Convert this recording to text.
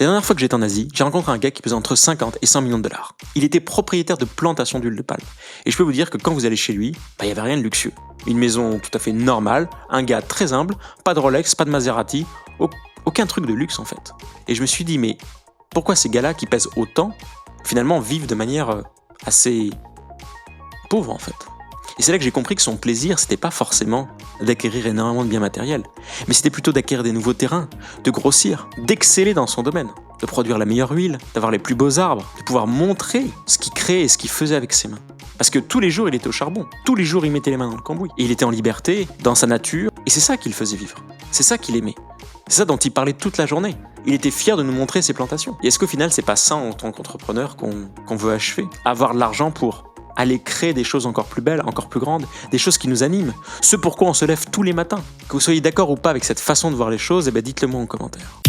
La dernière fois que j'étais en Asie, j'ai rencontré un gars qui pesait entre 50 et 100 millions de dollars. Il était propriétaire de plantations d'huile de palme. Et je peux vous dire que quand vous allez chez lui, il n'y avait rien de luxueux. Une maison tout à fait normale, un gars très humble, pas de Rolex, pas de Maserati, aucun truc de luxe en fait. Et je me suis dit, mais pourquoi ces gars-là qui pèsent autant, finalement vivent de manière assez pauvre en fait? Et c'est là que j'ai compris que son plaisir, c'était pas forcément d'acquérir énormément de biens matériels, mais c'était plutôt d'acquérir des nouveaux terrains, de grossir, d'exceller dans son domaine, de produire la meilleure huile, d'avoir les plus beaux arbres, de pouvoir montrer ce qu'il créait et ce qu'il faisait avec ses mains. Parce que tous les jours, il était au charbon, tous les jours, il mettait les mains dans le cambouis. Et il était en liberté, dans sa nature, et c'est ça qu'il faisait vivre. C'est ça qu'il aimait. C'est ça dont il parlait toute la journée. Il était fier de nous montrer ses plantations. Et est-ce qu'au final, c'est pas ça en tant qu'entrepreneur qu'on veut achever? Avoir de l'argent pour aller créer des choses encore plus belles, encore plus grandes, des choses qui nous animent, ce pourquoi on se lève tous les matins. Que vous soyez d'accord ou pas avec cette façon de voir les choses, dites-le moi en commentaire.